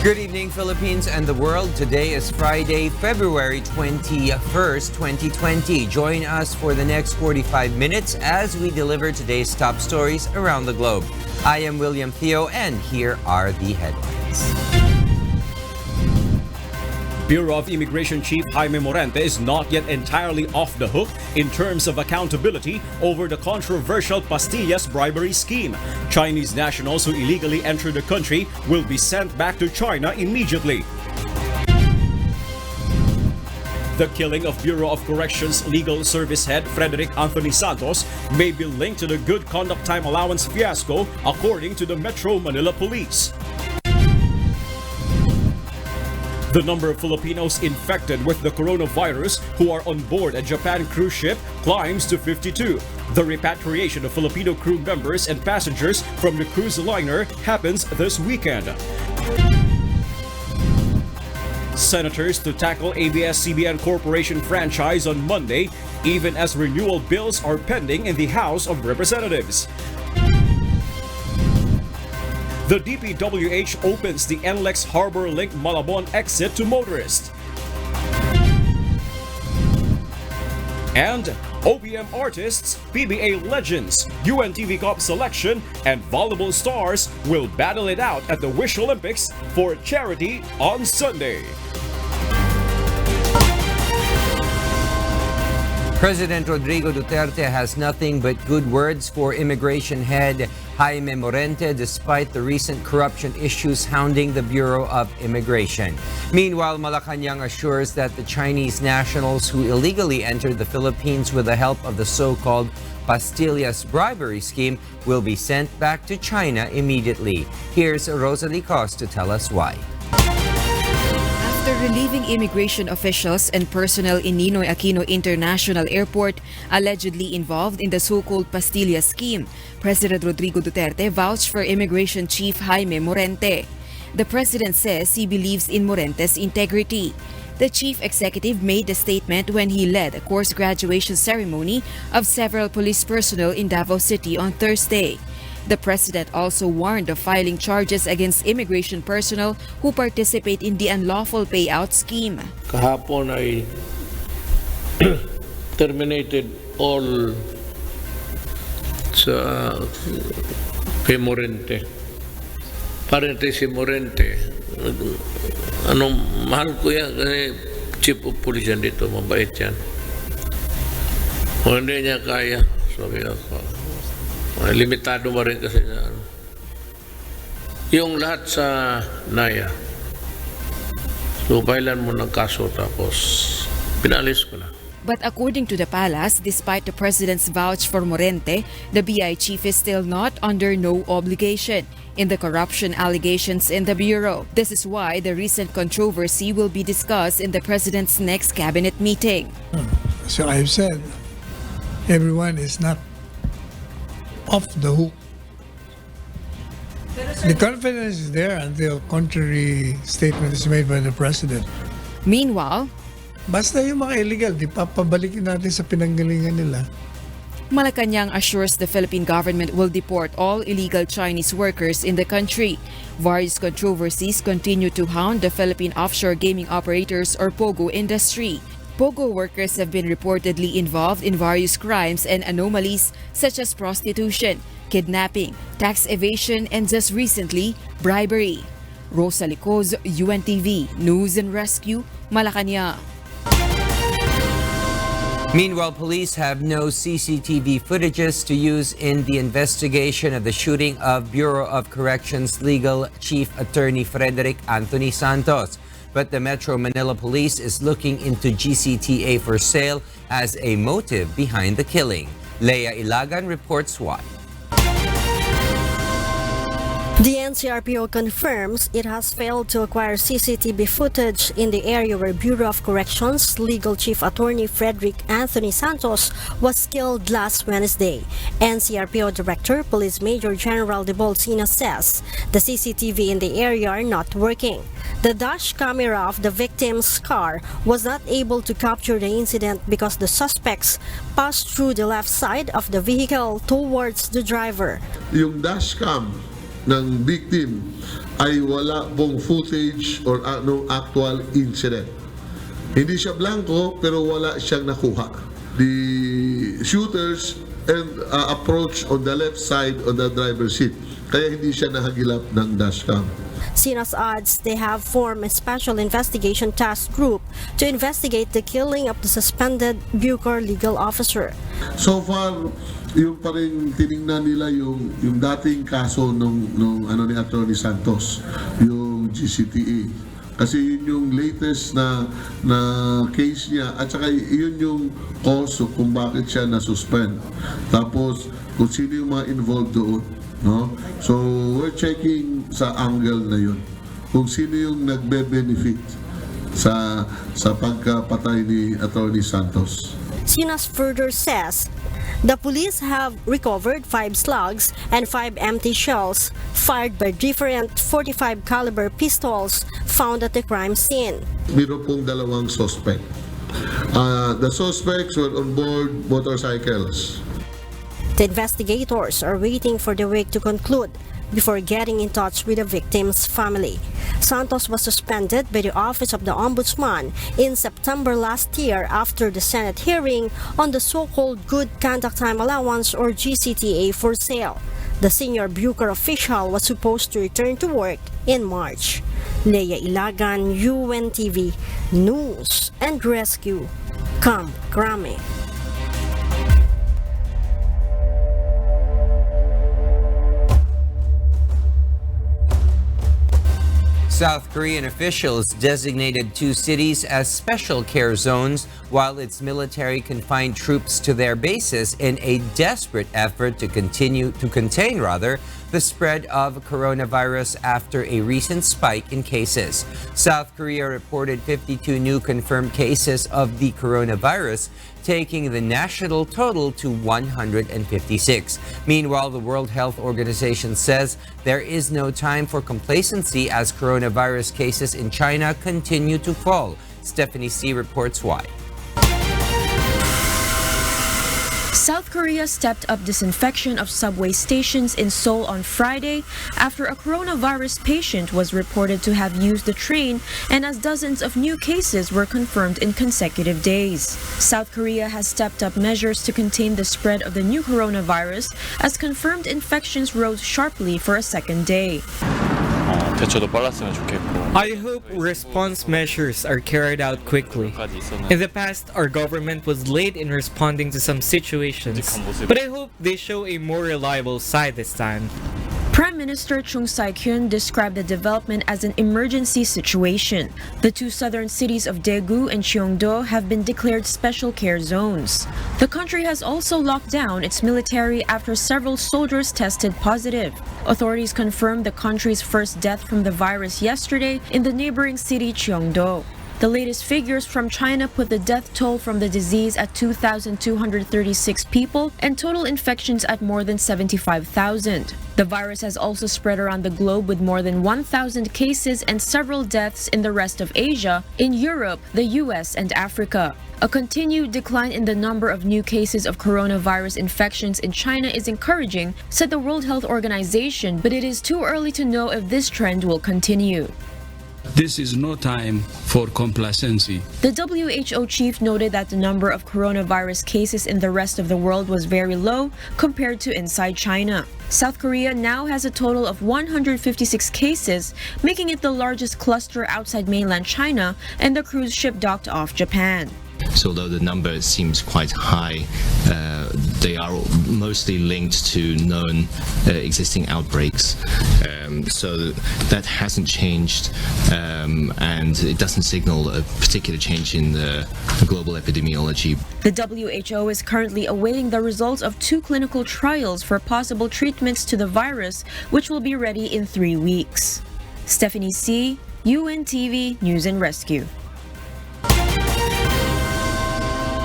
Good evening, Philippines and the world. Today is Friday, February 21st, 2020. Join us for the next 45 minutes as we deliver today's top stories around the globe. I am William Theo, and here are the headlines. Bureau of Immigration Chief Jaime Morente is not yet entirely off the hook in terms of accountability over the controversial Pastillas bribery scheme. Chinese nationals who illegally enter the country will be sent back to China immediately. The killing of Bureau of Corrections Legal Service Head Frederic Santos may be linked to the Good Conduct Time Allowance fiasco, according to the Metro Manila Police. The number of Filipinos infected with the coronavirus who are on board a Japan cruise ship climbs to 52. The repatriation of Filipino crew members and passengers from the cruise liner happens this weekend. Senators to tackle ABSCBN Corporation franchise on Monday, even as renewal bills are pending in the House of Representatives. The DPWH opens the NLEX Harbor Link Malabon exit to motorists. And OBM artists, PBA legends, UNTV Cup Selection, and volleyball stars will battle it out at the Wish Olympics for charity on Sunday. President Rodrigo Duterte has nothing but good words for immigration head Jaime Morente despite the recent corruption issues hounding the Bureau of Immigration. Meanwhile, Malacanang assures that the Chinese nationals who illegally entered the Philippines with the help of the so-called Pastillas bribery scheme will be sent back to China immediately. Here's Rosalie Cos to tell us why. After relieving immigration officials and personnel in Ninoy Aquino International Airport allegedly involved in the so-called Pastillas scheme, President Rodrigo Duterte vouched for Immigration Chief Jaime Morente. The president says he believes in Morente's integrity. The chief executive made the statement when he led a course graduation ceremony of several police personnel in Davao City on Thursday. The president also warned of filing charges against immigration personnel who participate in the unlawful payout scheme. Kahapon ay terminated all sa kay Morente. Parente si Morente. Mahal ko yan kasi chief of police yan dito, mabait yan. Kung hindi niya kaya, sabi ako. Limitado mo rin kasi na yung lahat sa NAYA. So, kailan mo ng kaso tapos pinalis ko na. But according to the palace, despite the president's vouch for Morente, the BI chief is still not under no obligation in the corruption allegations in the bureau. This is why the recent controversy will be discussed in the president's next cabinet meeting. So I've said, everyone is not off the hook. The confidence is there until contrary statement is made by the president. Meanwhile, basta yung mga illegal, di papabalikin natin sa pinanggalingan nila. Malacanang assures the Philippine government will deport all illegal Chinese workers in the country. Various controversies continue to hound the Philippine offshore gaming operators or POGO industry. POGO workers have been reportedly involved in various crimes and anomalies such as prostitution, kidnapping, tax evasion, and just recently, bribery. Rosalie Cos, UNTV News and Rescue, Malacanang. Meanwhile, police have no CCTV footages to use in the investigation of the shooting of Bureau of Corrections Legal Chief Attorney Frederic Santos. But the Metro Manila Police is looking into GCTA for sale as a motive behind the killing. Leia Ilagan reports why. The NCRPO confirms it has failed to acquire CCTV footage in the area where Bureau of Corrections Legal Chief Attorney Frederic Santos was killed last Wednesday. NCRPO Director Police Major General De Bolsina says the CCTV in the area are not working. The dash camera of the victim's car was not able to capture the incident because the suspects passed through the left side of the vehicle towards the driver. Yung dash cam ng victim ay wala pong footage or actual incident. Hindi siya blanco pero wala siyang nakuha. The shooters approach on the left side of the driver's seat. Kaya hindi siya nahagilap ng dashcam. CINAS adds they have formed a special investigation task group to investigate the killing of the suspended Bucor legal officer. So far, yung pa rin tiningnan nila yung dating kaso nung ni Atty. Santos, yung GCTA. Kasi yun yung latest na case niya at saka yun yung cause kung bakit siya na-suspend. Tapos kung sino yung mga involved doon. No? So we're checking sa angle na yun. Kung sino yung nagbe-benefit sa pagkapatay ni Atty. Santos. CINAS further says the police have recovered 5 slugs and 5 empty shells fired by different .45 caliber pistols found at the crime scene. Meron pong 2 suspect. The suspects were on board motorcycles. The investigators are waiting for the wake to conclude before getting in touch with the victim's family. Santos was suspended by the Office of the Ombudsman in September last year after the Senate hearing on the so-called Good Conduct Time Allowance or GCTA for sale. The senior Bucor official was supposed to return to work in March. Leia Ilagan, UNTV News and Rescue. Camp Crame. South Korean officials designated 2 cities as special care zones while its military confined troops to their bases in a desperate effort to contain the spread of coronavirus after a recent spike in cases. South Korea reported 52 new confirmed cases of the coronavirus, taking the national total to 156. Meanwhile, the World Health Organization says there is no time for complacency as coronavirus cases in China continue to fall. Stephanie C. reports why. South Korea stepped up disinfection of subway stations in Seoul on Friday after a coronavirus patient was reported to have used the train and as dozens of new cases were confirmed in consecutive days. South Korea has stepped up measures to contain the spread of the new coronavirus as confirmed infections rose sharply for a second day. I hope response measures are carried out quickly. In the past, our government was late in responding to some situations, but I hope they show a more reliable side this time. Prime Minister Chung Sai-kyun described the development as an emergency situation. The 2 southern cities of Daegu and Cheongdo have been declared special care zones. The country has also locked down its military after several soldiers tested positive. Authorities confirmed the country's first death from the virus yesterday in the neighboring city Cheongdo. The latest figures from China put the death toll from the disease at 2,236 people and total infections at more than 75,000. The virus has also spread around the globe with more than 1,000 cases and several deaths in the rest of Asia, in Europe, the US, and Africa. A continued decline in the number of new cases of coronavirus infections in China is encouraging, said the World Health Organization, but it is too early to know if this trend will continue. This is no time for complacency. The WHO chief noted that the number of coronavirus cases in the rest of the world was very low compared to inside China. South Korea now has a total of 156 cases, making it the largest cluster outside mainland China and the cruise ship docked off Japan. So although the number seems quite high, they are mostly linked to known existing outbreaks. So that hasn't changed, and it doesn't signal a particular change in the global epidemiology. The WHO is currently awaiting the results of 2 clinical trials for possible treatments to the virus, which will be ready in 3 weeks. Stephanie C., UNTV News and Rescue.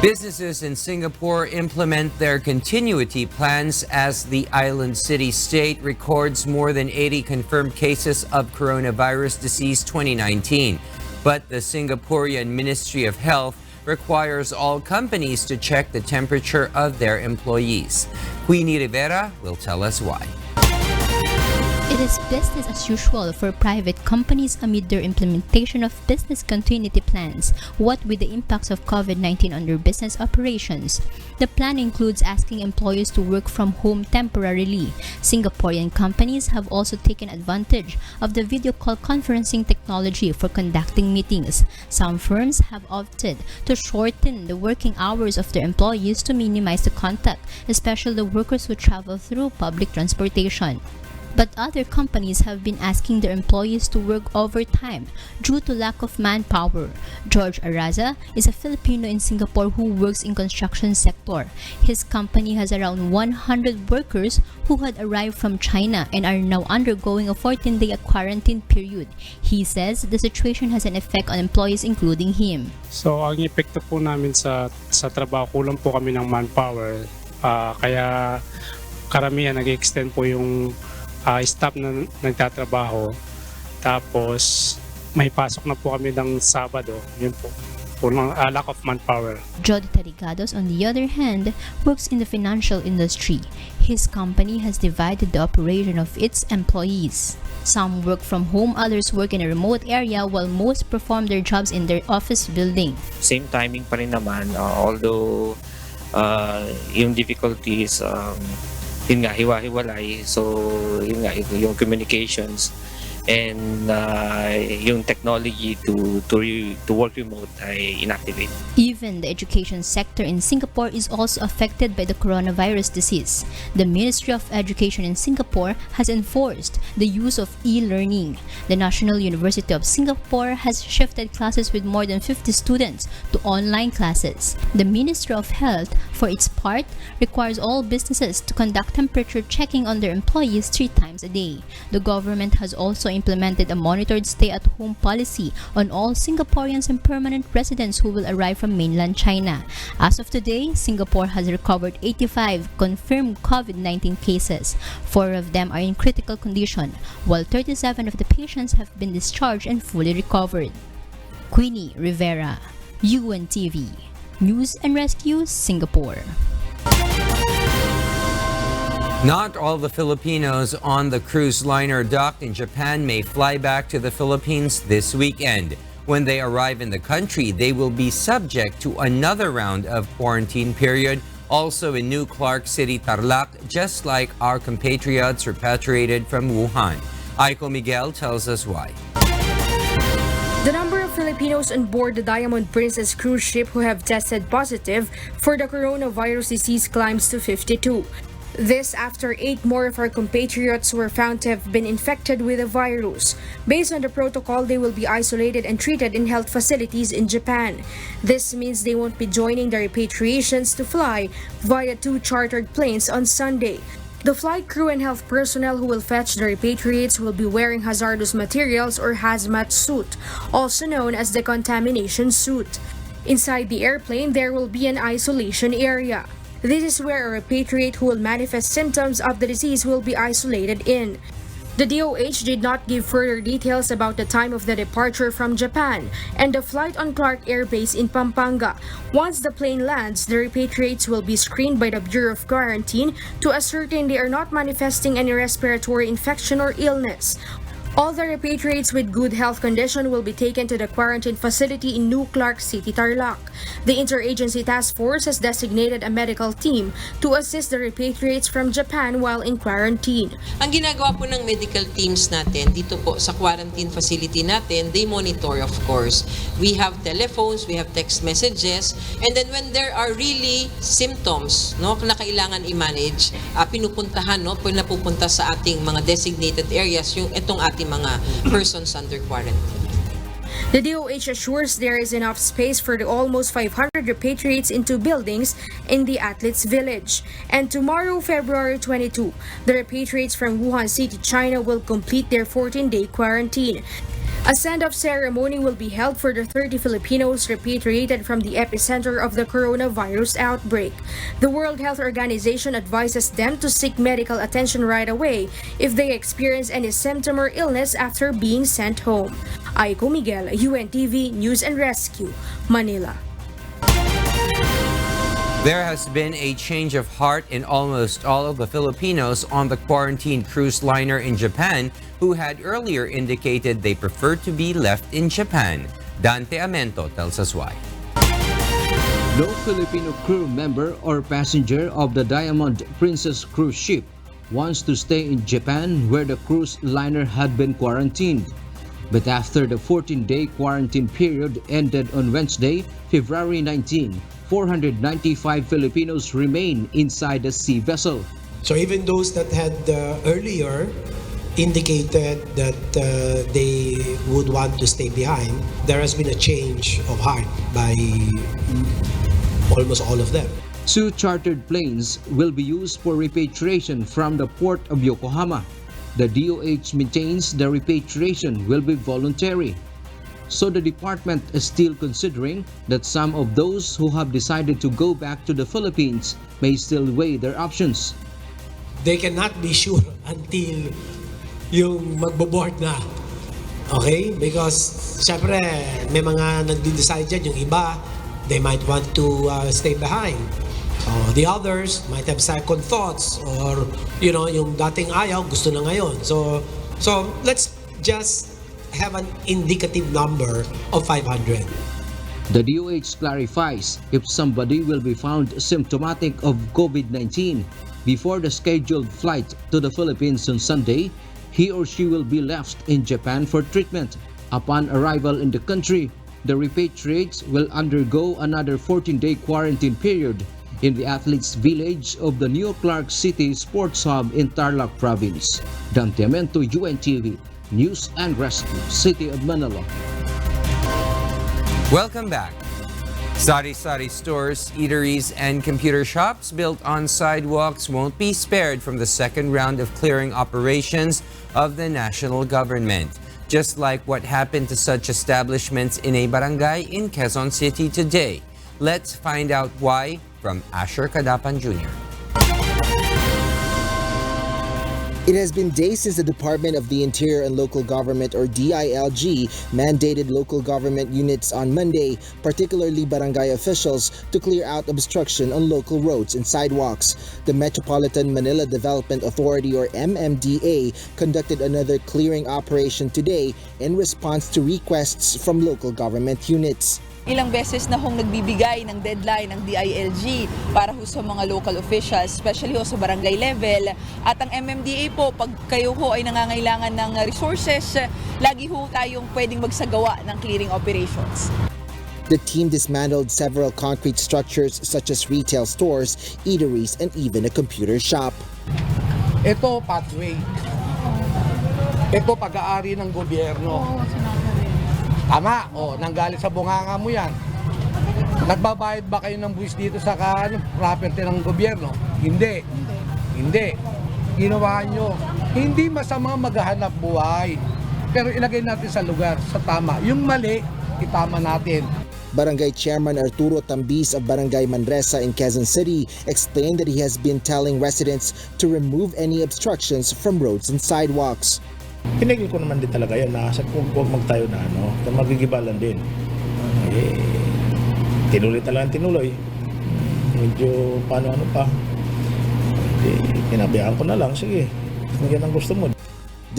Businesses in Singapore implement their continuity plans as the island city-state records more than 80 confirmed cases of coronavirus disease 2019. But the Singaporean Ministry of Health requires all companies to check the temperature of their employees. Queenie Rivera will tell us why. It is business as usual for private companies amid their implementation of business continuity plans, what with the impacts of COVID-19 on their business operations. The plan includes asking employees to work from home temporarily. Singaporean companies have also taken advantage of the video call conferencing technology for conducting meetings. Some firms have opted to shorten the working hours of their employees to minimize the contact, especially the workers who travel through public transportation. But other companies have been asking their employees to work overtime due to lack of manpower. George Araza is a Filipino in Singapore who works in construction sector. His company has around 100 workers who had arrived from China and are now undergoing a 14-day quarantine period. He says the situation has an effect on employees including him. So ang epekto po namin sa trabaho, kulang po kami ng manpower. Kaya karamihan nag-extend po yung staff na nagtatrabaho, tapos may pasok na po kami ng Sabado, yun po, lack of manpower. Jody Tarigados, on the other hand, works in the financial industry. His company has divided the operation of its employees. Some work from home, others work in a remote area, while most perform their jobs in their office building. Same timing pa rin naman, although yung difficulties, yun nga, hiwa-hiwalay. So, yun nga, yung communications and yung technology to work remote ay inactivate. Even the education sector in Singapore is also affected by the coronavirus disease. The Ministry of Education in Singapore has enforced the use of e-learning. The National University of Singapore has shifted classes with more than 50 students to online classes. The Ministry of Health, for its part, requires all businesses to conduct temperature checking on their employees 3 times a day. The government has also implemented a monitored stay-at-home policy on all Singaporeans and permanent residents who will arrive from mainland China. As of today, Singapore has recovered 85 confirmed COVID-19 cases. 4 of them are in critical condition, while 37 of the patients have been discharged and fully recovered. Queenie Rivera, UNTV, News and Rescue, Singapore. Not all the Filipinos on the cruise liner docked in Japan may fly back to the Philippines this weekend. When they arrive in the country, they will be subject to another round of quarantine period, also in New Clark City, Tarlac, just like our compatriots repatriated from Wuhan. Aiko Miguel tells us why. The number of Filipinos on board the Diamond Princess cruise ship who have tested positive for the coronavirus disease climbs to 52. This after 8 more of our compatriots were found to have been infected with the virus. Based on the protocol, they will be isolated and treated in health facilities in Japan. This means they won't be joining the repatriations to fly via 2 chartered planes on Sunday. The flight crew and health personnel who will fetch the repatriates will be wearing hazardous materials or hazmat suit, also known as the contamination suit. Inside the airplane, there will be an isolation area. This is where a repatriate who will manifest symptoms of the disease will be isolated in. The DOH did not give further details about the time of the departure from Japan and the flight on Clark Air Base in Pampanga. Once the plane lands, the repatriates will be screened by the Bureau of Quarantine to ascertain they are not manifesting any respiratory infection or illness. All the repatriates with good health condition will be taken to the quarantine facility in New Clark City, Tarlac. The Interagency Task Force has designated a medical team to assist the repatriates from Japan while in quarantine. Ang ginagawa po ng medical teams natin dito po sa quarantine facility natin, they monitor of course. We have telephones, we have text messages, and then when there are really symptoms na kailangan i-manage, pinupuntahan, napupunta sa ating mga designated areas yung itong ating mga persons under quarantine. The DOH assures there is enough space for the almost 500 repatriates in 2 buildings in the Athletes Village. And tomorrow, February 22, the repatriates from Wuhan City, China will complete their 14-day quarantine. A send-off ceremony will be held for the 30 Filipinos repatriated from the epicenter of the coronavirus outbreak. The World Health Organization advises them to seek medical attention right away if they experience any symptom or illness after being sent home. Aiko Miguel, UNTV News and Rescue, Manila. There has been a change of heart in almost all of the Filipinos on the quarantined cruise liner in Japan who had earlier indicated they prefer to be left in Japan. Dante Amento tells us why. No Filipino crew member or passenger of the Diamond Princess cruise ship wants to stay in Japan where the cruise liner had been quarantined. But after the 14-day quarantine period ended on Wednesday, February 19, 495 Filipinos remain inside the sea vessel. So even those that had earlier indicated that they would want to stay behind, there has been a change of heart by almost all of them. 2 chartered planes will be used for repatriation from the port of Yokohama. The DOH maintains the repatriation will be voluntary. So the department is still considering that some of those who have decided to go back to the Philippines may still weigh their options. They cannot be sure until yung magbo-board na. Okay? Because syempre may mga nagde-decide dyan, yung iba they might want to stay behind. The others might have second thoughts or yung dating ayaw gusto na ngayon. So let's just have an indicative number of 500. The DOH clarifies if somebody will be found symptomatic of COVID-19 before the scheduled flight to the Philippines on Sunday, he or she will be left in Japan for treatment. Upon arrival in the country, the repatriates will undergo another 14-day quarantine period in the athletes' village of the New Clark City Sports Hub in Tarlac Province. Dante Amento, UNTV News and Rescue, City of Manila. Welcome back. Sari-sari stores, eateries, and computer shops built on sidewalks won't be spared from the second round of clearing operations of the national government. Just like what happened to such establishments in a barangay in Quezon City today. Let's find out why from Asher Cadapan Jr. It has been days since the Department of the Interior and Local Government, or DILG, mandated local government units on Monday, particularly barangay officials, to clear out obstruction on local roads and sidewalks. The Metropolitan Manila Development Authority, or MMDA, conducted another clearing operation today in response to requests from local government units. Ilang beses na hong nagbibigay ng deadline ng DILG para ho sa mga local officials, especially ho sa barangay level. At ang MMDA po, pag kayo ho ay nangangailangan ng resources, lagi ho tayong pwedeng magsagawa ng clearing operations. The team dismantled several concrete structures such as retail stores, eateries, and even a computer shop. Ito pathway. Ito pag-aari ng gobyerno. Tama, nanggaling sa bunganga mo yan. Nagbabayad ba kayo ng buwis dito sa property ng gobyerno? Hindi. Ginawa nyo. Hindi masama maghahanap buhay. Pero ilagay natin sa lugar, sa tama. Yung mali, itama natin. Barangay Chairman Arturo Tambis of Barangay Manresa in Quezon City explained that he has been telling residents to remove any obstructions from roads and sidewalks. Pinigil ko naman din talaga yan na huwag magtayo na magigibalan din. Tinuloy talagang tinuloy. Medyo paano pa. Pinabayaan ko na lang, sige. Kung yan ang gusto mo.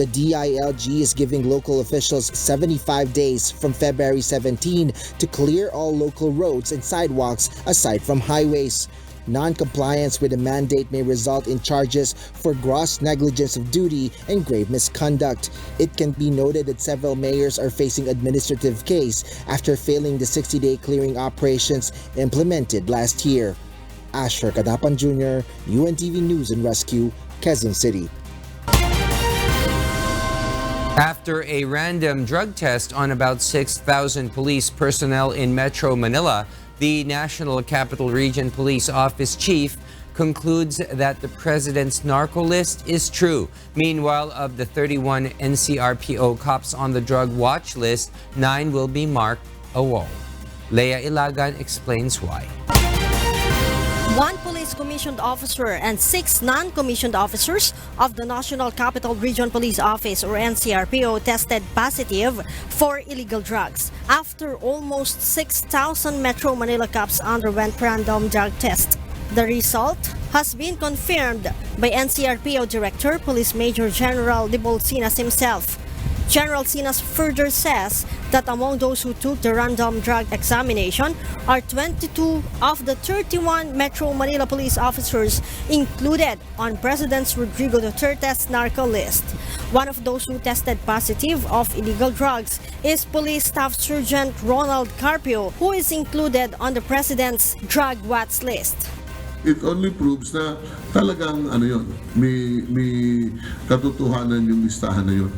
The DILG is giving local officials 75 days from February 17 to clear all local roads and sidewalks aside from highways. Non-compliance with the mandate may result in charges for gross negligence of duty and grave misconduct. It can be noted that several mayors are facing administrative case after failing the 60-day clearing operations implemented last year. Asher Cadapan Jr., UNTV News and Rescue, Quezon City. After a random drug test on about 6,000 police personnel in Metro Manila, the National Capital Region Police Office Chief concludes that the President's narco list is true. Meanwhile, of the 31 NCRPO cops on the drug watch list, 9 will be marked AWOL. Leia Ilagan explains why. One police commissioned officer and 6 non-commissioned officers of the National Capital Region Police Office or NCRPO tested positive for illegal drugs after almost 6,000 Metro Manila cops underwent random drug tests. The result has been confirmed by NCRPO Director Police Major General Dibol Sinas himself. General Sinas further says that among those who took the random drug examination are 22 of the 31 Metro Manila police officers included on President Rodrigo Duterte's narco list. One of those who tested positive of illegal drugs is Police Staff Sergeant Ronald Carpio, who is included on the President's drug watch list. It only proves na talagang may katotohanan yung listahan na yun.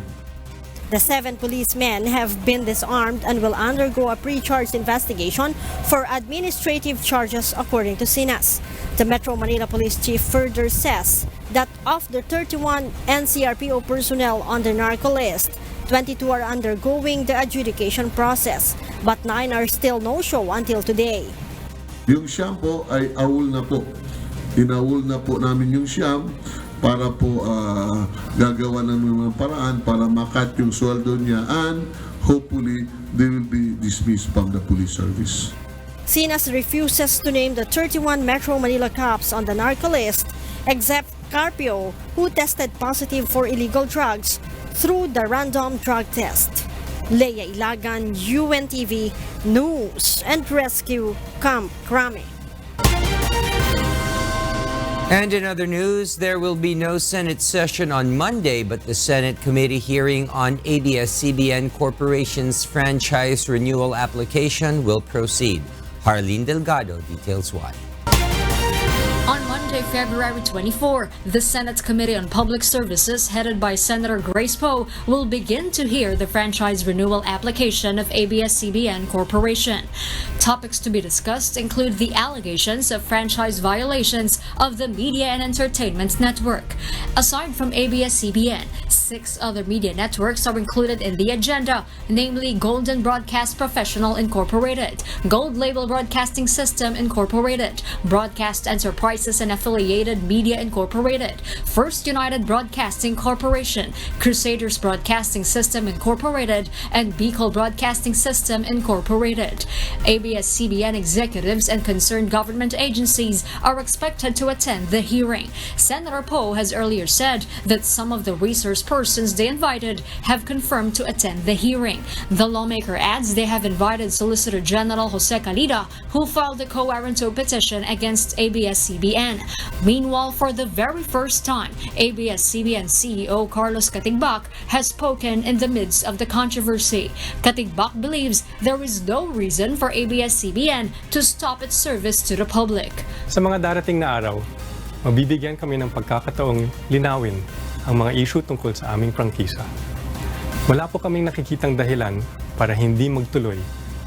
The 7 policemen have been disarmed and will undergo a pre-charge investigation for administrative charges according to Sinas. The Metro Manila Police Chief further says that of the 31 NCRPO personnel on the narco list, 22 are undergoing the adjudication process, but 9 are still no-show until today. Yung siyam po ay awol na po. Inawol na po namin yung siyam para po gagawa ng mga paraan para makat yung sweldo niya and hopefully they will be dismissed from the police service. Sinas refuses to name the 31 Metro Manila cops on the narco list except Carpio, who tested positive for illegal drugs through the random drug test. Leia Ilagan, UNTV News and Rescue, Camp Crame. And in other news, there will be no Senate session on Monday, but the Senate committee hearing on ABS-CBN Corporation's franchise renewal application will proceed. Harleen Delgado details why. On Monday, February 24, the Senate Committee on Public Services, headed by Senator Grace Poe, will begin to hear the franchise renewal application of ABS-CBN Corporation. Topics to be discussed include the allegations of franchise violations of the Media and Entertainment Network. Aside from ABS-CBN, 6 other media networks are included in the agenda, namely Golden Broadcast Professional Incorporated, Gold Label Broadcasting System Incorporated, Broadcast Enterprises and Affiliated Media Incorporated, First United Broadcasting Corporation, Crusaders Broadcasting System Incorporated, and Bicol Broadcasting System Incorporated. ABS-CBN executives and concerned government agencies are expected to attend the hearing. Senator Poe has earlier said that some of the resource persons they invited have confirmed to attend the hearing. The lawmaker adds they have invited Solicitor General Jose Calida, who filed a quo warranto petition against ABS-CBN. Meanwhile, for the very first time, ABS-CBN CEO Carlos Katigbak has spoken in the midst of the controversy. Katigbak believes there is no reason for ABS-CBN to stop its service to the public. Sa mga darating na araw, mabibigyan kami ng pagkakataong linawin ang mga issue tungkol sa aming prangkisa. Wala po kaming nakikitang dahilan para hindi magtuloy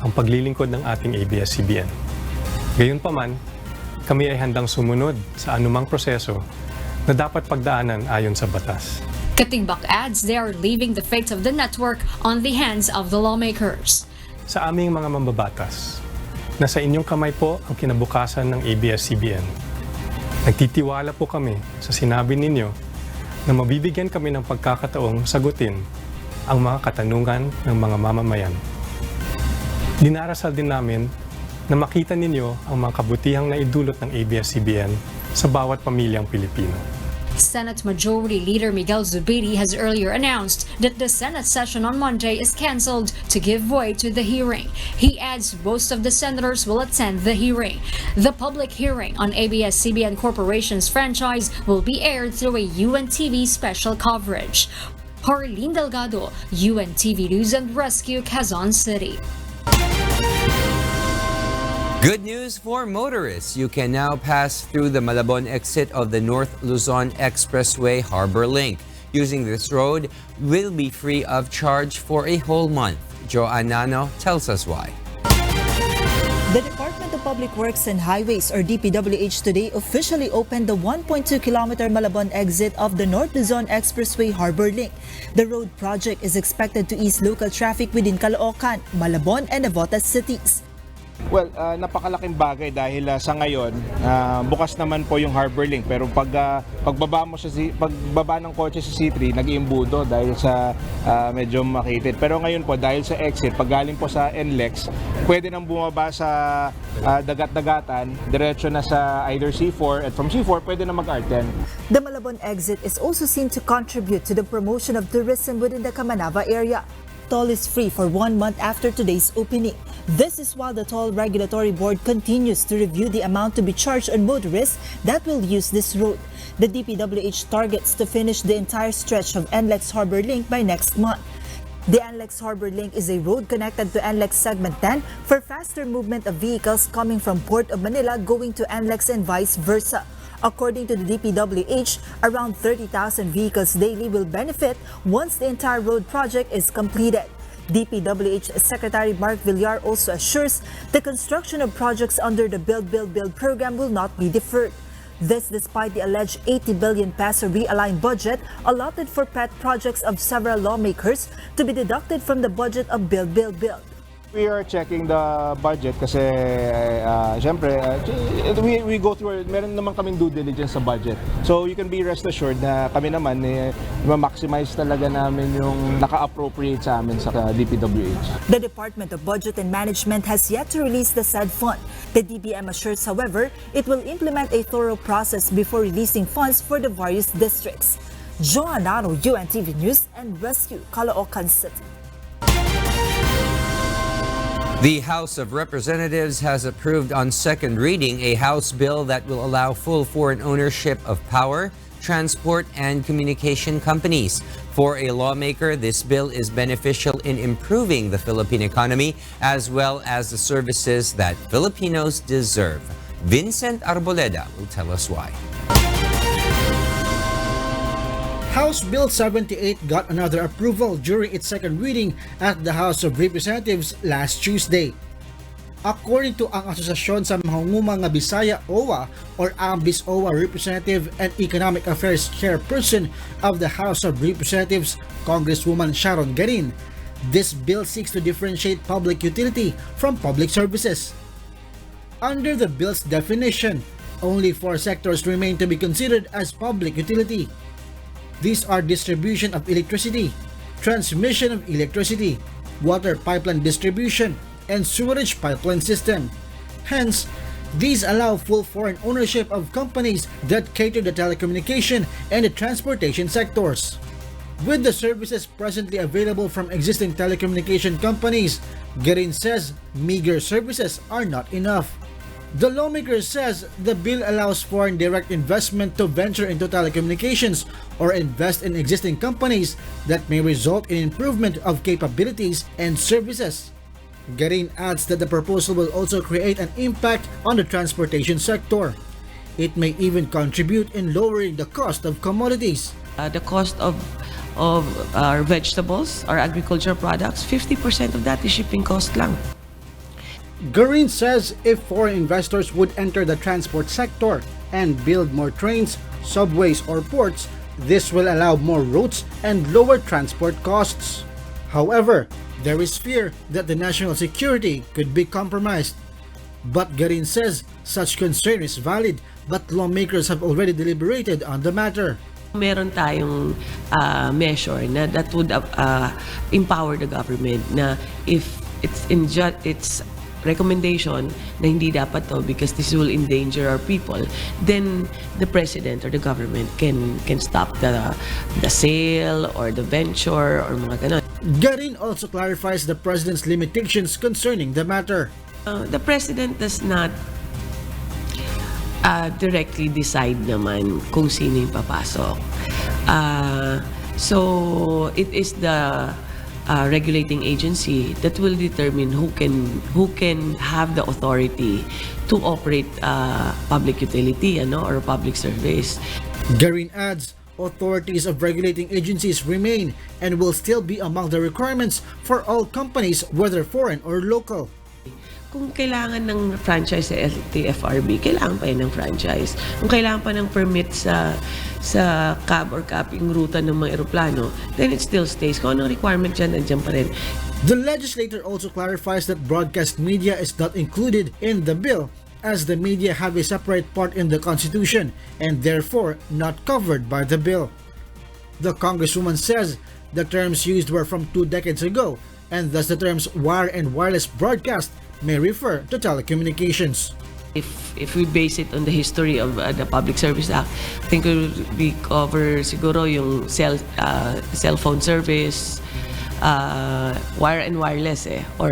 ang paglilingkod ng ating ABS-CBN. Gayunpaman, kami ay handang sumunod sa anumang proseso na dapat pagdaanan ayon sa batas. Katigbak adds they are leaving the fate of the network on the hands of the lawmakers. Sa aming mga mambabatas, nasa inyong kamay po ang kinabukasan ng ABS-CBN. Nagtitiwala po kami sa sinabi ninyo na mabibigyan kami ng pagkakataong sagutin ang mga katanungan ng mga mamamayan. Dinarasal din namin na makita ninyo ang mga kabutihang naidulot ng ABS-CBN sa bawat pamilyang Pilipino. Senate Majority Leader Miguel Zubiri has earlier announced that the Senate session on Monday is canceled to give way to the hearing. He adds most of the senators will attend the hearing. The public hearing on ABS-CBN Corporation's franchise will be aired through a UNTV special coverage. Harleen Delgado, UNTV News and Rescue, Quezon City. Good news for motorists. You can now pass through the Malabon exit of the North Luzon Expressway Harbor Link. Using this road will be free of charge for a whole month. Joanne Nano tells us why. The Department of Public Works and Highways or DPWH today officially opened the 1.2-kilometer Malabon exit of the North Luzon Expressway Harbor Link. The road project is expected to ease local traffic within Caloocan, Malabon, and Navotas cities. Well, napakalaking bagay dahil sa ngayon, bukas naman po yung Harbor Link. Pero pagbaba ng kotse sa C3, nag-iimbudo dahil sa medyo makitid. Pero ngayon po, dahil sa exit, pag galing po sa NLEX, pwede nang bumaba sa dagat-dagatan, diretso na sa either C4, at from C4, pwede na mag-R10. The Malabon exit is also seen to contribute to the promotion of tourism within the Kamanava area. Toll is free for 1 month after today's opening. This is while the Toll Regulatory Board continues to review the amount to be charged on motorists that will use this road. The DPWH targets to finish the entire stretch of NLEX Harbor Link by next month. The NLEX Harbor Link is a road connected to NLEX Segment 10 for faster movement of vehicles coming from Port of Manila going to NLEX and vice versa. According to the DPWH, around 30,000 vehicles daily will benefit once the entire road project is completed. DPWH Secretary Mark Villar also assures the construction of projects under the Build program will not be deferred. This despite the alleged 80 billion peso realigned budget allotted for pet projects of several lawmakers to be deducted from the budget of Build. We are checking the budget kasi syempre we go through, meron naman kaming due diligence sa budget. So you can be rest assured na kami naman ma-maximize talaga namin yung naka-appropriate sa amin sa DPWH. The Department of Budget and Management has yet to release the said fund. The DBM assures, however, it will implement a thorough process before releasing funds for the various districts. Joanaro, UNTV News and Rescue, Caloocan City. The House of Representatives has approved on second reading a House bill that will allow full foreign ownership of power, transport, and communication companies. For a lawmaker, this bill is beneficial in improving the Philippine economy as well as the services that Filipinos deserve. Vincent Arboleda will tell us why. House Bill 78 got another approval during its second reading at the House of Representatives last Tuesday. According to ang Asosasyon sa Mahungumang nga Bisaya OWA or ABSCBN Representative and Economic Affairs Chairperson of the House of Representatives, Congresswoman Sharon Garin, this bill seeks to differentiate public utility from public services. Under the bill's definition, only 4 sectors remain to be considered as public utility. These are distribution of electricity, transmission of electricity, water pipeline distribution, and sewerage pipeline system. Hence, these allow full foreign ownership of companies that cater the telecommunication and the transportation sectors. With the services presently available from existing telecommunication companies, Garin says meager services are not enough. The lawmaker says the bill allows foreign direct investment to venture into telecommunications or invest in existing companies that may result in improvement of capabilities and services. Garin adds that the proposal will also create an impact on the transportation sector. It may even contribute in lowering the cost of commodities. The cost of our vegetables, our agricultural products, 50% of that is shipping cost lang. Garin says if foreign investors would enter the transport sector and build more trains, subways, or ports, this will allow more routes and lower transport costs. However, there is fear that the national security could be compromised. But Garin says such concern is valid, but lawmakers have already deliberated on the matter. Meron tayong measure na that would empower the government na if it's recommendation na hindi dapat to because this will endanger our people, then the president or the government can stop the sale or the venture or mga ganon. Garin also clarifies the president's limitations concerning the matter. The president does not directly decide naman kung sino yung papasok. So it is the regulating agency that will determine who can have the authority to operate public utility or public service. Garin adds, authorities of regulating agencies remain and will still be among the requirements for all companies, whether foreign or local. Kung kailangan ng franchise sa LTFRB, kailangan pa yan ng franchise. Kung kailangan pa ng permit sa cab or capping ruta ng mga eroplano, then it still stays. Kung anong requirement dyan, nandiyan pa rin. The legislator also clarifies that broadcast media is not included in the bill, as the media have a separate part in the Constitution and therefore not covered by the bill. The Congresswoman says the terms used were from 2 decades ago, and thus the terms wire and wireless broadcast may refer to telecommunications. If we base it on the history of the Public Service Act, I think we cover siguro yung cell phone service, wire and wireless or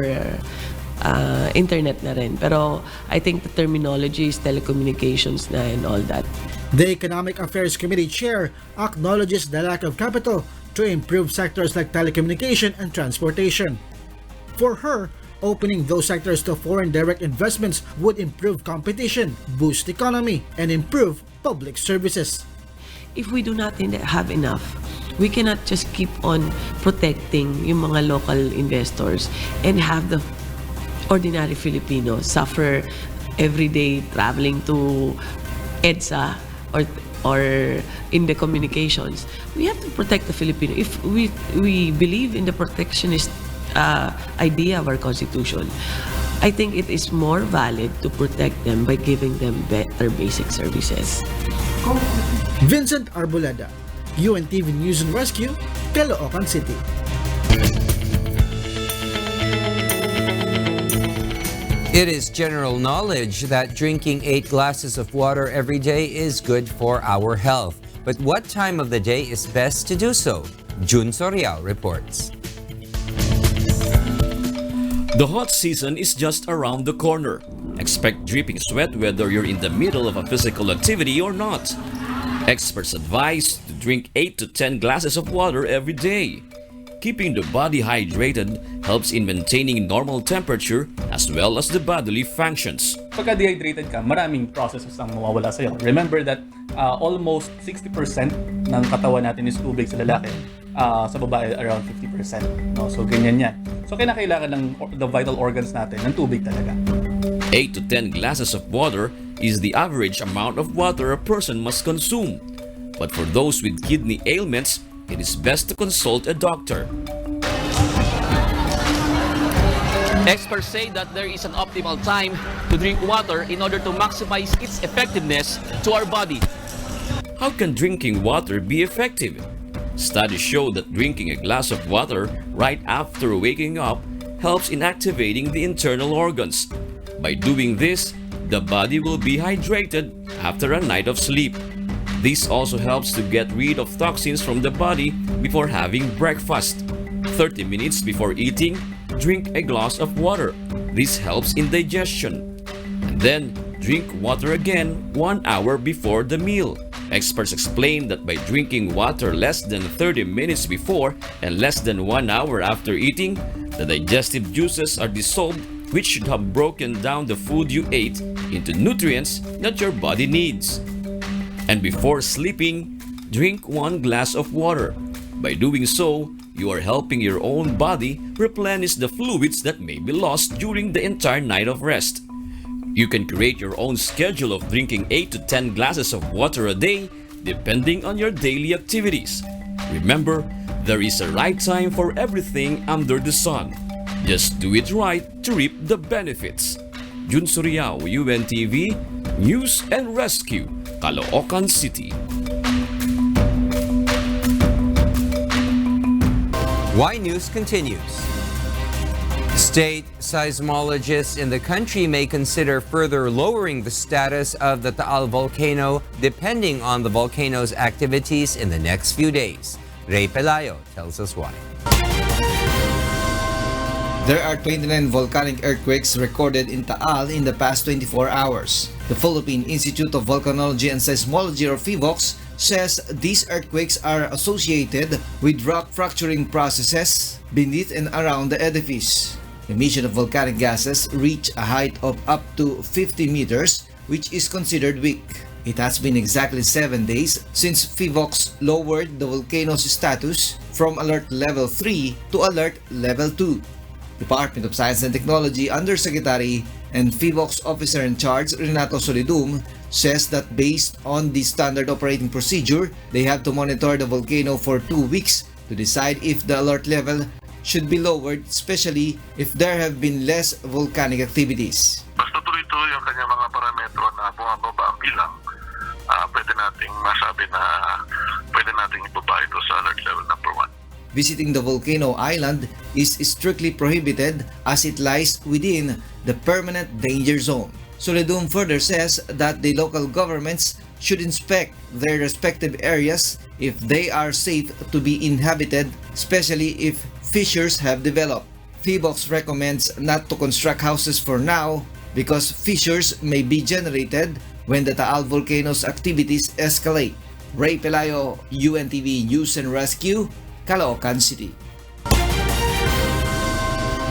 internet na rin. Pero I think the terminology is telecommunications na and all that. The Economic Affairs Committee Chair acknowledges the lack of capital to improve sectors like telecommunication and transportation. For her, opening those sectors to foreign direct investments would improve competition, boost economy, and improve public services. If we do not have enough, we cannot just keep on protecting yung mga local investors and have the ordinary Filipino suffer every day traveling to EDSA or in the communications. We have to protect the Filipino. If we believe in the protectionist idea of our Constitution, I think it is more valid to protect them by giving them better basic services. Vincent Arboleda, UNTV News and Rescue, Caloocan City. It is general knowledge that drinking 8 glasses of water every day is good for our health. But what time of the day is best to do so? Jun Sorial reports. The hot season is just around the corner. Expect dripping sweat whether you're in the middle of a physical activity or not. Experts advise to drink 8 to 10 glasses of water every day. Keeping the body hydrated helps in maintaining normal temperature as well as the bodily functions. Pagka dehydrated ka, maraming processes ang mawawala sa'yo. Remember that almost 60% ng katawan natin is tubig sa lalaki. Sa babae, around 50%. No? So, ganyan yan. So, kailangan ng the vital organs natin ng tubig talaga. 8 to 10 glasses of water is the average amount of water a person must consume. But for those with kidney ailments, it is best to consult a doctor. Experts say that there is an optimal time to drink water in order to maximize its effectiveness to our body. How can drinking water be effective? Studies show that drinking a glass of water right after waking up helps in activating the internal organs. By doing this, the body will be hydrated after a night of sleep. This also helps to get rid of toxins from the body before having breakfast. 30 minutes before eating, drink a glass of water. This helps in digestion. And then, drink water again 1 hour before the meal. Experts explain that by drinking water less than 30 minutes before and less than 1 hour after eating, the digestive juices are dissolved, which should have broken down the food you ate into nutrients that your body needs. And before sleeping, drink 1 glass of water. By doing so, you are helping your own body replenish the fluids that may be lost during the entire night of rest. You can create your own schedule of drinking 8 to 10 glasses of water a day, depending on your daily activities. Remember, there is a right time for everything under the sun. Just do it right to reap the benefits. Jun Soriao, UNTV, News and Rescue, Caloocan City. Y News continues. State seismologists in the country may consider further lowering the status of the Taal volcano depending on the volcano's activities in the next few days. Ray Pelayo tells us why. There are 29 volcanic earthquakes recorded in Taal in the past 24 hours. The Philippine Institute of Volcanology and Seismology, or PHIVOLCS, says these earthquakes are associated with rock fracturing processes beneath and around the edifice. Emission of volcanic gases reach a height of up to 50 meters, which is considered weak. It has been exactly 7 days since PHIVOLCS lowered the volcano's status from Alert Level 3 to Alert Level 2. Department of Science and Technology Undersecretary and PHIVOLCS Officer in Charge Renato Solidum says that based on the standard operating procedure, they have to monitor the volcano for 2 weeks to decide if the alert level should be lowered, especially if there have been less volcanic activities. Basta tuloy-tuloy ang kanyang mga parametro na bumababa ang bilang, pwede nating masabi na pwede nating ibaba ito sa alert level number 1. Visiting the volcano island is strictly prohibited as it lies within the permanent danger zone. Soledum further says that the local governments should inspect their respective areas if they are safe to be inhabited, especially if fissures have developed. PHIVOLCS recommends not to construct houses for now because fissures may be generated when the Taal volcano's activities escalate. Ray Pelayo, UNTV News and Rescue, Caloocan City.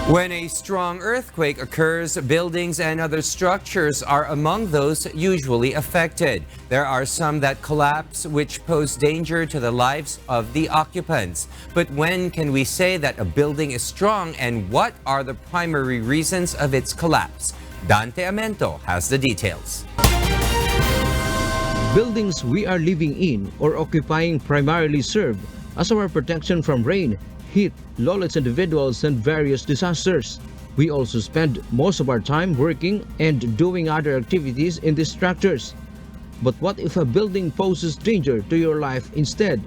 When a strong earthquake occurs, buildings and other structures are among those usually affected. There are some that collapse, which pose danger to the lives of the occupants. But when can we say that a building is strong, and what are the primary reasons of its collapse? Dante Amento has the details. Buildings we are living in or occupying primarily serve as our protection from rain, heat, lawless individuals, and various disasters. We also spend most of our time working and doing other activities in these structures. But what if a building poses danger to your life instead?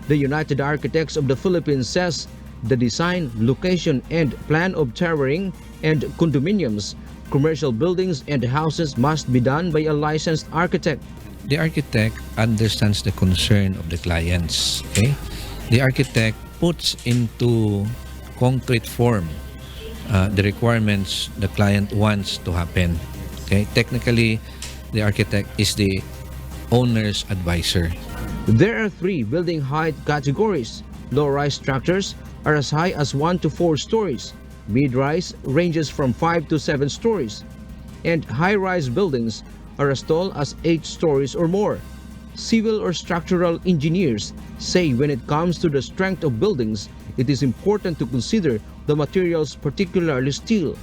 The United Architects of the Philippines says the design, location, and plan of towering and condominiums, commercial buildings, and houses must be done by a licensed architect. The architect understands the concern of the clients. Okay? The architect puts into concrete form the requirements the client wants to happen. Okay? Technically, the architect is the owner's advisor. There are 3 building height categories. Low-rise structures are as high as 1 to 4 stories. Mid-rise ranges from 5 to 7 stories. And high-rise buildings are as tall as 8 stories or more. Civil or structural engineers say when it comes to the strength of buildings, it is important to consider the materials, particularly steel.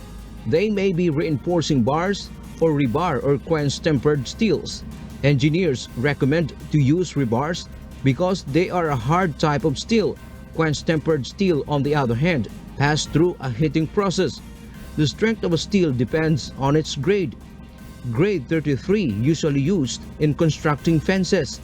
They may be reinforcing bars or rebar or quench-tempered steels. Engineers recommend to use rebars because they are a hard type of steel. Quench-tempered steel, on the other hand, pass through a heating process. The strength of a steel depends on its grade. Grade 33 usually used in constructing fences.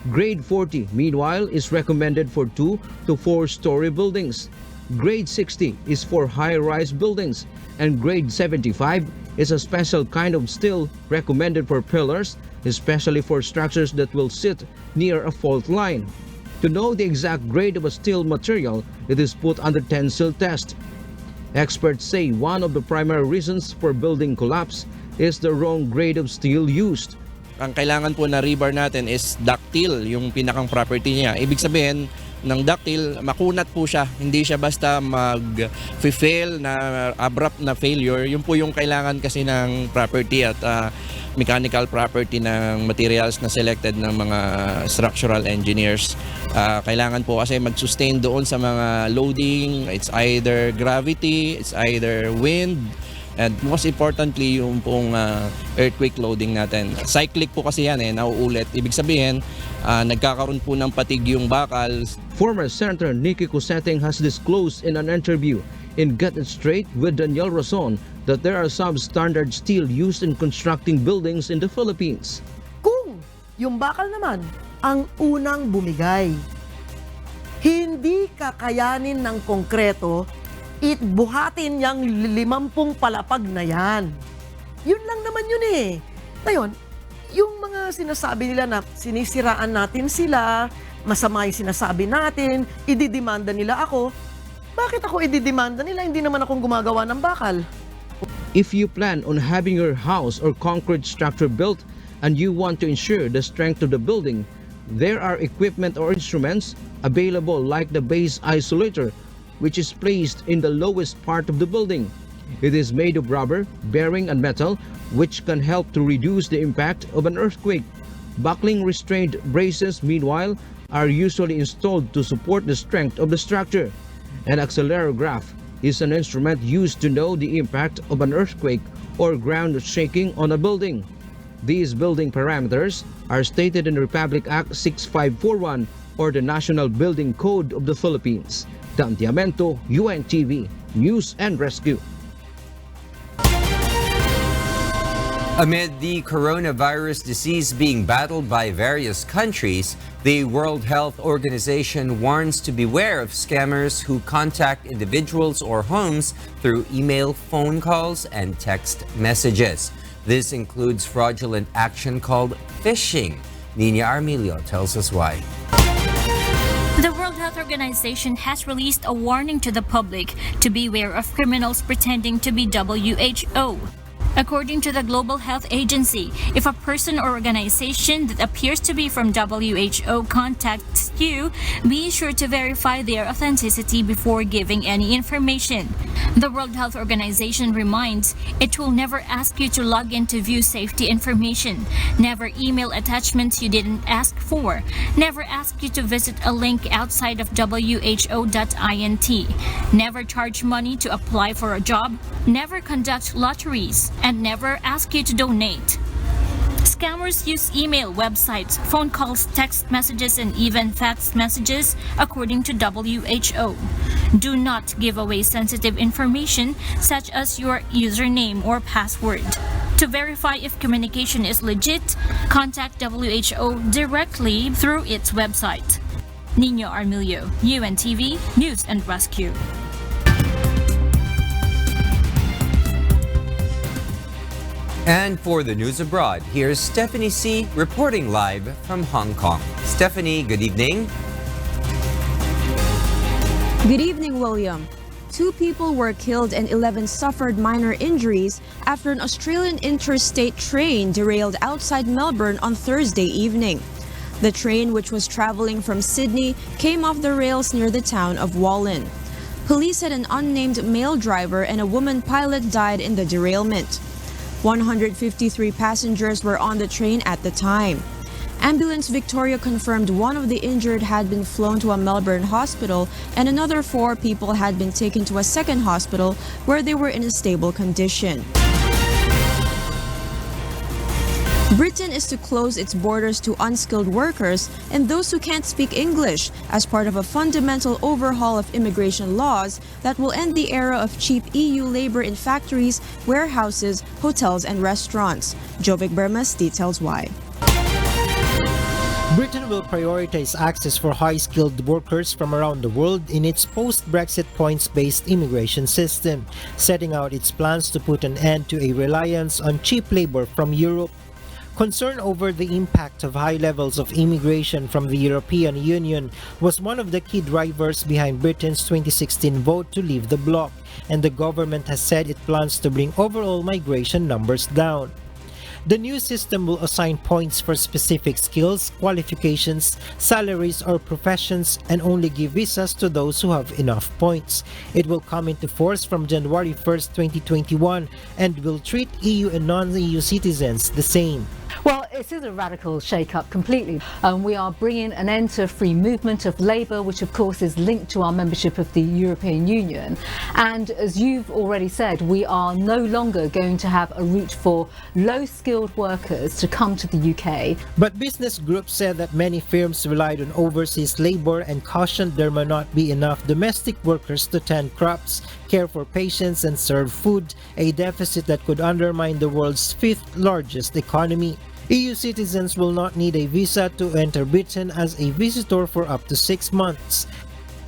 Grade 40, meanwhile, is recommended for 2 to 4 story buildings. Grade 60 is for high-rise buildings, and grade 75 is a special kind of steel recommended for pillars, especially for structures that will sit near a fault line. To know the exact grade of a steel material, it is put under tensile test. Experts say one of the primary reasons for building collapse is the wrong grade of steel used. Ang kailangan po na rebar natin is ductile, yung pinakang property niya. Ibig sabihin, ng ductile, makunat po siya. Hindi siya basta mag-fail na abrupt na failure. Yun po yung kailangan kasi ng property at mechanical property ng materials na selected ng mga structural engineers. Kailangan po kasi mag-sustain doon sa mga loading. It's either gravity, it's either wind, and most importantly, yung pong earthquake loading natin. Cyclic po kasi yan nauulit. Ibig sabihin, nagkakaroon po ng patig yung bakal. Former Senator Nikki Coseteng has disclosed in an interview in Get It Straight with Daniel Rason that there are substandard steel used in constructing buildings in the Philippines. Kung yung bakal naman ang unang bumigay, hindi kakayanin ng konkreto buhatin yung 50 palapag na yan. Yun lang naman yun eh. Ngayon, yung mga sinasabi nila na sinisiraan natin sila, masama yung sinasabi natin, ididemanda nila ako. Bakit ako ididemanda nila? Hindi naman akong gumagawa ng bakal. If you plan on having your house or concrete structure built and you want to ensure the strength of the building, there are equipment or instruments available like the base isolator, which is placed in the lowest part of the building. It is made of rubber, bearing, and metal, which can help to reduce the impact of an earthquake. Buckling restraint braces, meanwhile, are usually installed to support the strength of the structure. An accelerometer is an instrument used to know the impact of an earthquake or ground shaking on a building. These building parameters are stated in Republic Act 6541 or the National Building Code of the Philippines. Dantiamento, UNTV News and Rescue. Amid the coronavirus disease being battled by various countries, the World Health Organization warns to beware of scammers who contact individuals or homes through email, phone calls, and text messages. This includes fraudulent action called phishing. Nina Armilio tells us why. The World Health Organization has released a warning to the public to beware of criminals pretending to be WHO. According to the Global Health Agency, if a person or organization that appears to be from WHO contacts you, be sure to verify their authenticity before giving any information. The World Health Organization reminds it will never ask you to log in to view safety information, never email attachments you didn't ask for, never ask you to visit a link outside of WHO.int, never charge money to apply for a job, never conduct lotteries, and never ask you to donate. Scammers use email, websites, phone calls, text messages, and even fax messages, according to WHO. Do not give away sensitive information such as your username or password. To verify if communication is legit, contact WHO directly through its website. Nino Armilio, UNTV News and Rescue. And for the news abroad, here's Stephanie C. reporting live from Hong Kong. Stephanie, good evening. Good evening, William. 2 people were killed and 11 suffered minor injuries after an Australian interstate train derailed outside Melbourne on Thursday evening. The train, which was traveling from Sydney, came off the rails near the town of Wallen. Police said an unnamed male driver and a woman pilot died in the derailment. 153 passengers were on the train at the time. Ambulance Victoria confirmed one of the injured had been flown to a Melbourne hospital and another 4 people had been taken to a second hospital where they were in a stable condition. Britain is to close its borders to unskilled workers and those who can't speak English as part of a fundamental overhaul of immigration laws that will end the era of cheap EU labor in factories, warehouses, hotels, and restaurants. Jovic Bermas details why. Britain will prioritize access for high-skilled workers from around the world in its post-Brexit points-based immigration system, setting out its plans to put an end to a reliance on cheap labor from Europe. Concern over the impact of high levels of immigration from the European Union was one of the key drivers behind Britain's 2016 vote to leave the bloc, and the government has said it plans to bring overall migration numbers down. The new system will assign points for specific skills, qualifications, salaries, or professions and only give visas to those who have enough points. It will come into force from January 1st, 2021 and will treat EU and non-EU citizens the same. Well, it is a radical shake-up completely. We are bringing an end to free movement of labour, which of course is linked to our membership of the European Union. And as you've already said, we are no longer going to have a route for low-skilled workers to come to the UK. But business groups said that many firms relied on overseas labour and cautioned there may not be enough domestic workers to tend crops, care for patients, and serve food, a deficit that could undermine the world's 5th largest economy. EU citizens will not need a visa to enter Britain as a visitor for up to 6 months.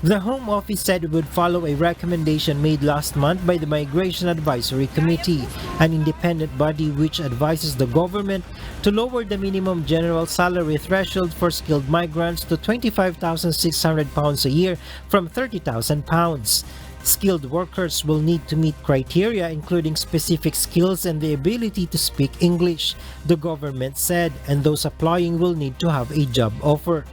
The Home Office said it would follow a recommendation made last month by the Migration Advisory Committee, an independent body which advises the government to lower the minimum general salary threshold for skilled migrants to £25,600 a year from £30,000. Skilled workers will need to meet criteria including specific skills and the ability to speak English, the government said, and those applying will need to have a job offer.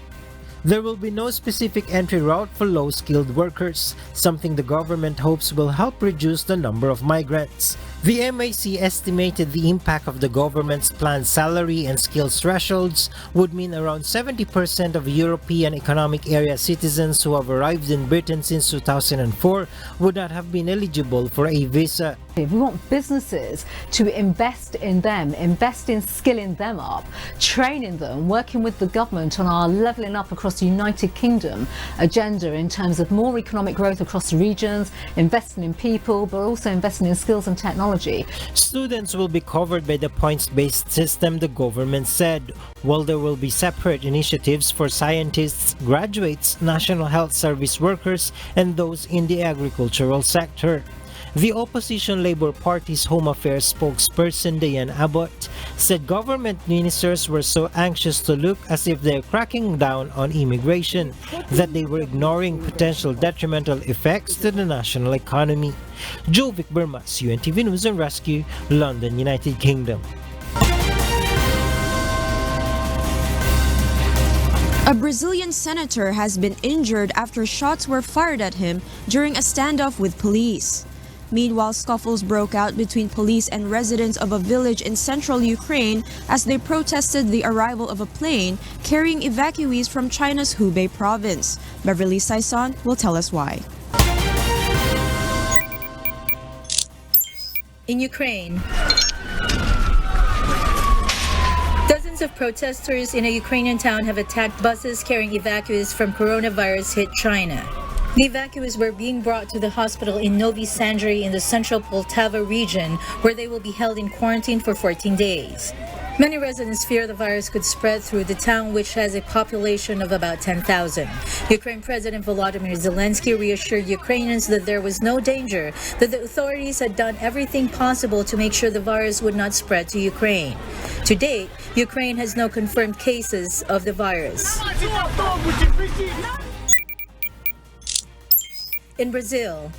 There will be no specific entry route for low-skilled workers, something the government hopes will help reduce the number of migrants. The MAC estimated the impact of the government's planned salary and skills thresholds would mean around 70% of European Economic Area citizens who have arrived in Britain since 2004 would not have been eligible for a visa. We want businesses to invest in them, invest in skilling them up, training them, working with the government on our levelling up across across the United Kingdom agenda in terms of more economic growth across the regions, investing in people, but also investing in skills and technology. Students will be covered by the points-based system, the government said, while there will be separate initiatives for scientists, graduates, National Health Service workers, and those in the agricultural sector. The opposition Labour Party's Home Affairs spokesperson Diane Abbott said government ministers were so anxious to look as if they're cracking down on immigration that they were ignoring potential detrimental effects to the national economy. Jovic Burmas, UNTV News and Rescue, London, United Kingdom. A Brazilian senator has been injured after shots were fired at him during a standoff with police. Meanwhile, scuffles broke out between police and residents of a village in central Ukraine as they protested the arrival of a plane carrying evacuees from China's Hubei province. Beverly Saison will tell us why. In Ukraine, dozens of protesters in a Ukrainian town have attacked buses carrying evacuees from coronavirus-hit China. The evacuees were being brought to the hospital in Novi Sandri in the central Poltava region, where they will be held in quarantine for 14 days. Many residents fear the virus could spread through the town, which has a population of about 10,000. Ukraine President Volodymyr Zelensky reassured Ukrainians that there was no danger, that the authorities had done everything possible to make sure the virus would not spread to Ukraine. To date, Ukraine has no confirmed cases of the virus. In Brazil,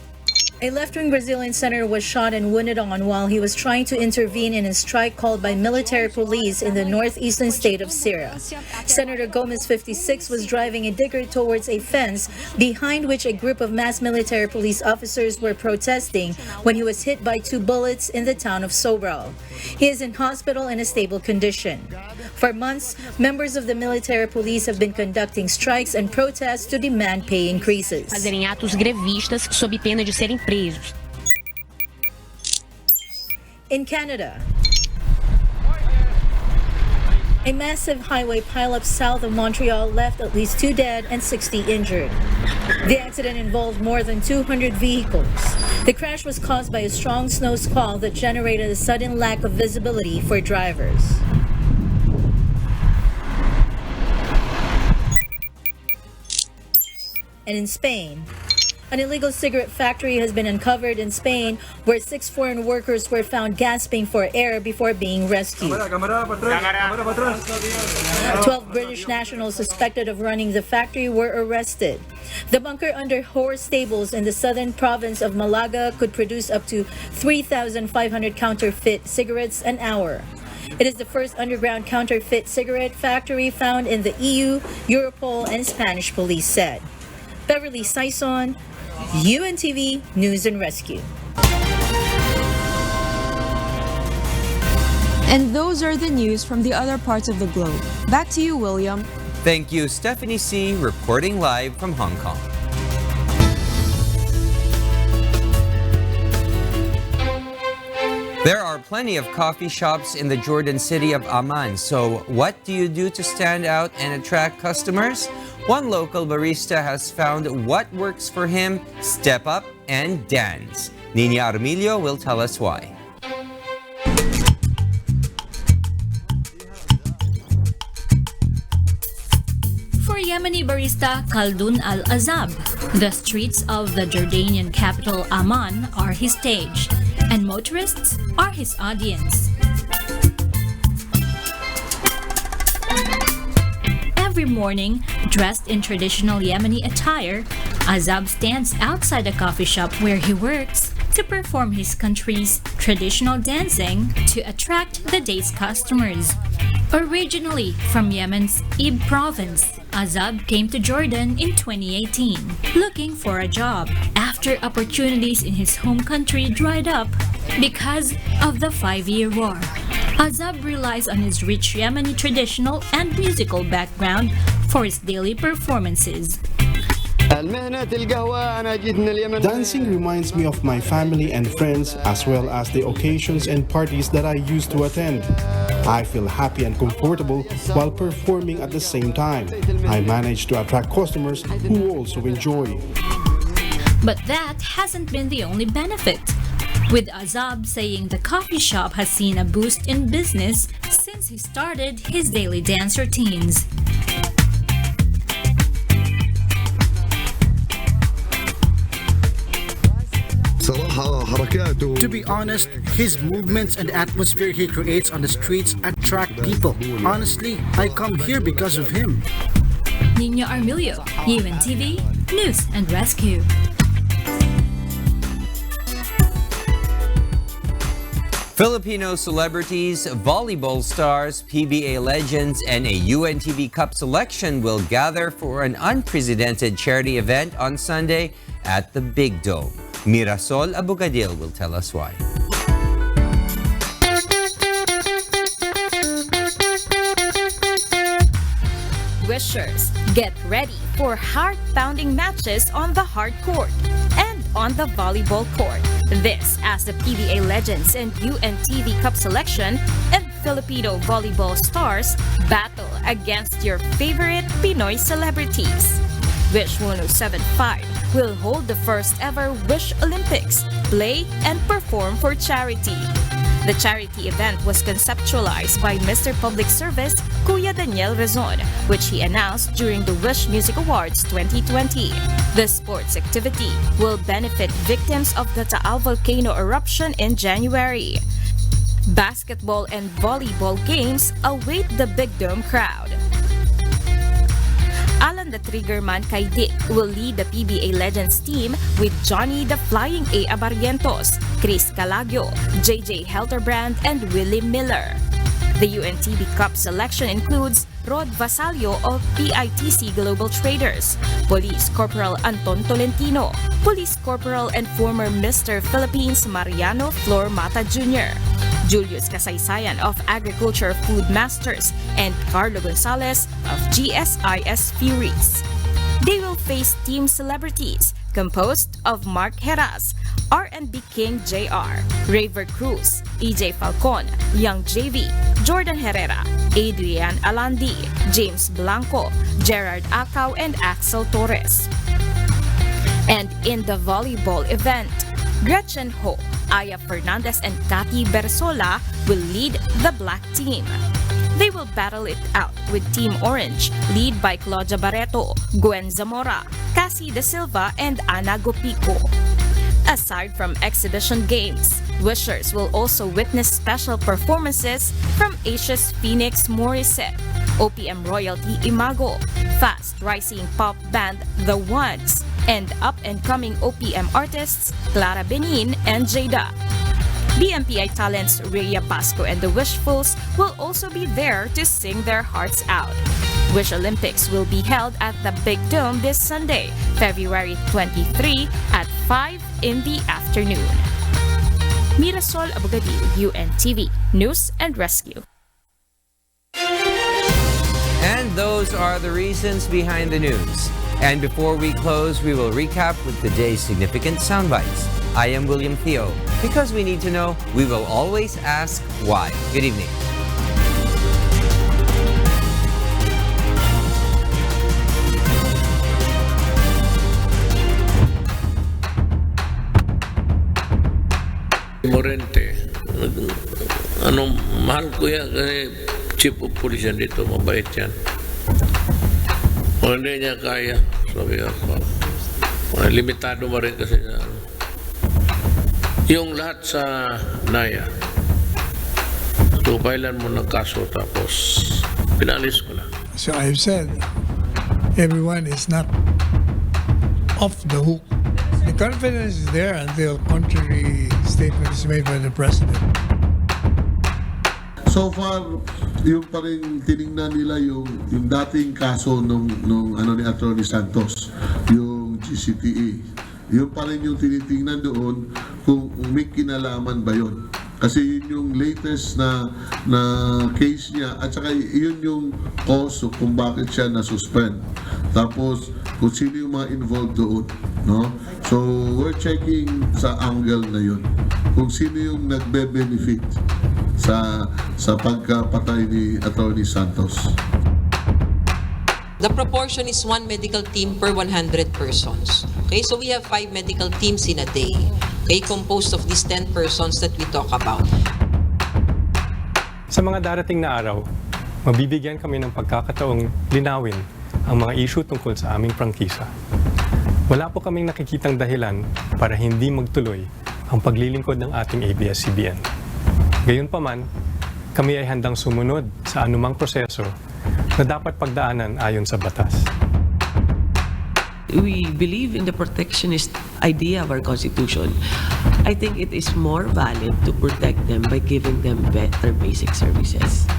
a left-wing Brazilian senator was shot and wounded on while he was trying to intervene in a strike called by military police in the northeastern state of Ceará. Senator Gomes, 56, was driving a digger towards a fence behind which a group of mass military police officers were protesting when he was hit by 2 bullets in the town of Sobral. He is in hospital in a stable condition. For months, members of the military police have been conducting strikes and protests to demand pay increases. Fazerem atos grevistas sob pena de serem presos. In Canada, a massive highway pileup south of Montreal left at least 2 dead and 60 injured. The accident involved more than 200 vehicles. The crash was caused by a strong snow squall that generated a sudden lack of visibility for drivers. And in Spain, an illegal cigarette factory has been uncovered in Spain, where 6 foreign workers were found gasping for air before being rescued. 12 British nationals suspected of running the factory were arrested. The bunker under horse stables in the southern province of Malaga could produce up to 3,500 counterfeit cigarettes an hour. It is the first underground counterfeit cigarette factory found in the EU, Europol, and Spanish police said. Beverly Saison, UNTV News and Rescue. And those are the news from the other parts of the globe. Back to you, William. Thank you, Stephanie C., reporting live from Hong Kong. There are plenty of coffee shops in the Jordan city of Amman, so what do you do to stand out and attract customers? One local barista has found what works for him: step up and dance. Nina Armilio will tell us why. For Yemeni barista Khaldun Al-Azab, the streets of the Jordanian capital Amman are his stage, and motorists are his audience. Every morning, dressed in traditional Yemeni attire, Azab stands outside a coffee shop where he works to perform his country's traditional dancing to attract the day's customers. Originally from Yemen's Ib province, Azab came to Jordan in 2018, looking for a job after opportunities in his home country dried up because of the 5-year war. Azab relies on his rich Yemeni traditional and musical background for his daily performances. Dancing reminds me of my family and friends as well as the occasions and parties that I used to attend. I feel happy and comfortable while performing at the same time. I manage to attract customers who also enjoy. But that hasn't been the only benefit, with Azab saying the coffee shop has seen a boost in business since he started his daily dance routines. To be honest, his movements and atmosphere he creates on the streets attract people. Honestly, I come here because of him. Nino Armilio, UNTV News and Rescue. Filipino celebrities, volleyball stars, PBA legends, and a UNTV Cup Selection will gather for an unprecedented charity event on Sunday at the Big Dome. Mirasol Abogadil will tell us why. Wishers, get ready for heart-pounding matches on the hard court and on the volleyball court. This as the PBA legends and UNTV Cup Selection and Filipino volleyball stars battle against your favorite Pinoy celebrities. Wish 1075 will hold the first ever Wish Olympics, play and perform for charity. The charity event was conceptualized by Mr. Public Service Kuya Daniel Rezon, which he announced during the Wish Music Awards 2020. The sports activity will benefit victims of the Taal volcano eruption in January. Basketball and volleyball games await the Big Dome crowd. Alan the Triggerman Kaidik will lead the PBA Legends team with Johnny the Flying A. Abarrientos, Chris Calagio, JJ Helterbrand, and Willie Miller. The UNTV Cup Selection includes Rod Vasallo of PITC Global Traders, Police Corporal Anton Tolentino, Police Corporal and former Mr. Philippines Mariano Flor Mata Jr., Julius Kasaysayan of Agriculture Food Masters, and Carlo Gonzalez of GSIS Furies. They will face team celebrities composed of Mark Heras, R&B King JR, Raver Cruz, EJ Falcon, Young JV, Jordan Herrera, Adrian Alandi, James Blanco, Gerard Acau, and Axel Torres. And in the volleyball event, Gretchen Ho, Aya Fernandez, and Cathy Bersola will lead the black team. They will battle it out with Team Orange, led by Claudia Barreto, Gwen Zamora, Cassie De Silva, and Ana Gopico. Aside from exhibition games, Wishers will also witness special performances from Asia's Phoenix Morissette, OPM Royalty Imago, fast-rising pop band The Ones, and up-and-coming OPM artists Clara Benin and Jada. BMPI talents Rhea Pasco and the Wishfuls will also be there to sing their hearts out. Wish Olympics will be held at the Big Dome this Sunday, February 23 at 5 in the afternoon. Mirasol Abogadil, UNTV News and Rescue. And those are the reasons behind the news. And before we close, we will recap with today's significant soundbites. I am William Theo. Because we need to know, we will always ask why. Good evening. Morente. Mahal ko yan kasi chief of police yan dito, mabait yan. Kung hindi niya kaya, sabi ako, limitado mo rin kasi na yung lahat sa NAYA. So, pailan mo ng kaso tapos pinalis ko na. So I've said, everyone is not off the hook. The confidence is there until contrary statement is made by the President. So far, yung pa rin tinignan nila yung dating kaso nung ni Atty. Santos, yung GCTA. Yung pa rin yung tinitingnan doon kung may kinalaman ba yun. Kasi yun yung latest na case niya at saka yun yung cause kung bakit siya na-suspend. Tapos kung sino yung mga involved doon, no? So we're checking sa angle na yun. Kung sino yung nagbe-benefit sa pagkapatay ni Atty. Santos. The proportion is 1 medical team per 100 persons. Okay, so we have 5 medical teams in a day. Okay, composed of these 10 persons that we talk about. Sa mga darating na araw, mabibigyan kami ng pagkakataong linawin ang mga issue tungkol sa aming prangkisa. Wala po kaming nakikitang dahilan para hindi magtuloy ang paglilingkod ng ating ABS-CBN. Gayunpaman, kami ay handang sumunod sa anumang proseso na dapat pagdaanan ayon sa batas. We believe in the protectionist idea of our Constitution. I think it is more valid to protect them by giving them better basic services.